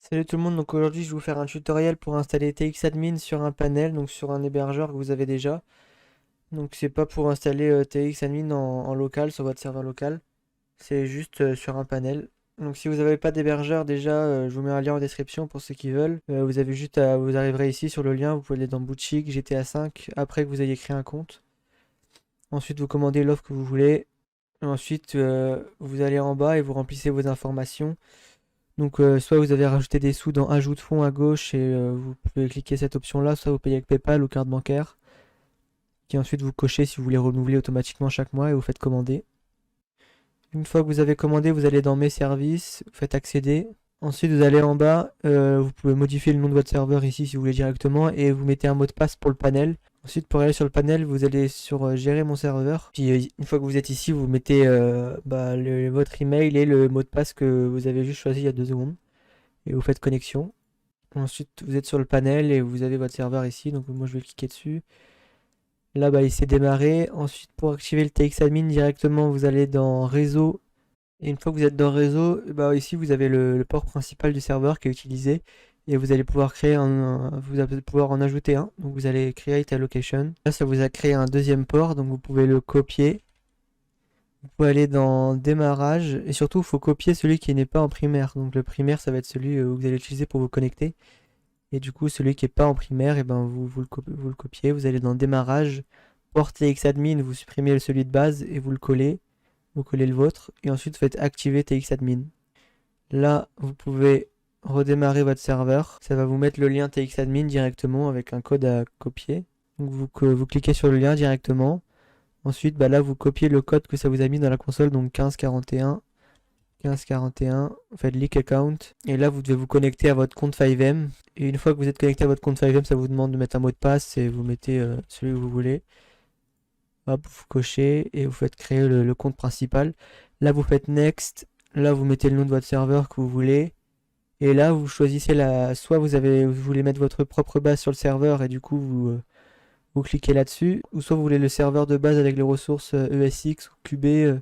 Salut tout le monde, donc aujourd'hui je vais vous faire un tutoriel pour installer TXadmin sur un panel, donc sur un hébergeur que vous avez déjà. Donc c'est pas pour installer TXadmin en local, sur votre serveur local, c'est juste sur un panel. Donc si vous n'avez pas d'hébergeur déjà, je vous mets un lien en description pour ceux qui veulent. Vous avez juste à, vous arriverez ici sur le lien, vous pouvez aller dans Boutique, GTA 5, après que vous ayez créé un compte. Ensuite vous commandez l'offre que vous voulez. Ensuite vous allez en bas et vous remplissez vos informations. Donc soit vous avez rajouté des sous dans ajout de fonds à gauche et vous pouvez cliquer cette option là, soit vous payez avec PayPal ou carte bancaire. Qui ensuite vous cochez si vous voulez renouveler automatiquement chaque mois et vous faites commander. Une fois que vous avez commandé, vous allez dans mes services, vous faites accéder. Ensuite vous allez en bas, vous pouvez modifier le nom de votre serveur ici si vous voulez directement et vous mettez un mot de passe pour le panel. Ensuite pour aller sur le panel, vous allez sur gérer mon serveur. Puis une fois que vous êtes ici, vous mettez votre email et le mot de passe que vous avez juste choisi il y a 2 secondes. Et vous faites connexion. Ensuite, vous êtes sur le panel et vous avez votre serveur ici. Donc moi, je vais cliquer dessus. Là, bah, il s'est démarré. Ensuite, pour activer le TXadmin directement, vous allez dans réseau. Et une fois que vous êtes dans réseau, bah, ici, vous avez le port principal du serveur qui est utilisé. Et vous allez pouvoir créer vous allez pouvoir en ajouter un. Donc vous allez create a location. Là, ça vous a créé un deuxième port. Donc vous pouvez le copier. Vous pouvez aller dans démarrage. Et surtout, il faut copier celui qui n'est pas en primaire. Donc le primaire, ça va être celui que vous allez utiliser pour vous connecter. Et du coup, celui qui n'est pas en primaire, et ben vous le copiez, vous allez dans démarrage, port TXadmin, vous supprimez celui de base et vous collez le vôtre, et ensuite vous faites activer TXadmin. Là, vous pouvez redémarrer votre serveur, ça va vous mettre le lien TXadmin directement avec un code à copier. Donc vous cliquez sur le lien directement. Ensuite, bah là, vous copiez le code que ça vous a mis dans la console, donc 1541. 1541, vous faites leak account et là vous devez vous connecter à votre compte 5M et une fois que vous êtes connecté à votre compte 5M, ça vous demande de mettre un mot de passe et vous mettez celui que vous voulez. Hop, vous cochez et vous faites créer le compte principal. Là vous faites next, là vous mettez le nom de votre serveur que vous voulez et là vous choisissez soit vous voulez mettre votre propre base sur le serveur et du coup vous cliquez là-dessus, ou soit vous voulez le serveur de base avec les ressources ESX ou QB.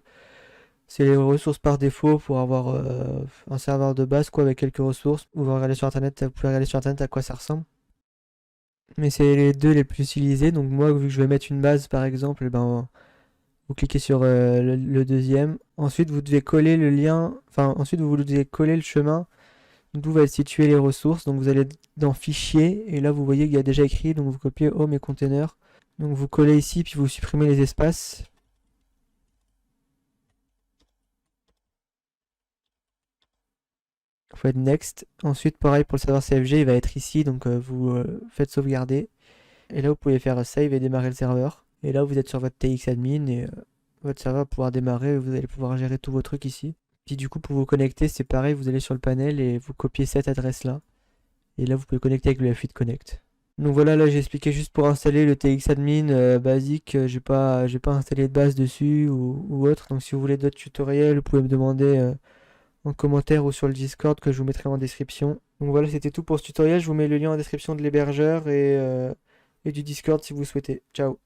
C'est les ressources par défaut pour avoir un serveur de base quoi avec quelques ressources. Vous pouvez regarder sur internet, à quoi ça ressemble. Mais c'est les deux les plus utilisés. Donc moi vu que je vais mettre une base par exemple, ben, vous cliquez sur le deuxième. Ensuite vous devez coller le lien. Enfin ensuite vous devez coller le chemin d'où va être situé les ressources. Donc vous allez dans fichier et là vous voyez qu'il y a déjà écrit. Donc vous copiez home et container. Donc vous collez ici puis vous supprimez les espaces. Vous faites next. Ensuite, pareil pour le serveur CFG, il va être ici, donc vous faites sauvegarder. Et là, vous pouvez faire save et démarrer le serveur. Et là, vous êtes sur votre TXadmin et votre serveur va pouvoir démarrer. Vous allez pouvoir gérer tous vos trucs ici. Puis du coup, pour vous connecter, c'est pareil, vous allez sur le panel et vous copiez cette adresse-là. Et là, vous pouvez connecter avec le FluidConnect. Connect. Donc voilà, là j'ai expliqué juste pour installer le TXadmin basique. J'ai pas installé de base dessus ou autre. Donc si vous voulez d'autres tutoriels, vous pouvez me demander en commentaire ou sur le Discord que je vous mettrai en description. Donc voilà, c'était tout pour ce tutoriel. Je vous mets le lien en description de l'hébergeur et du Discord si vous souhaitez. Ciao.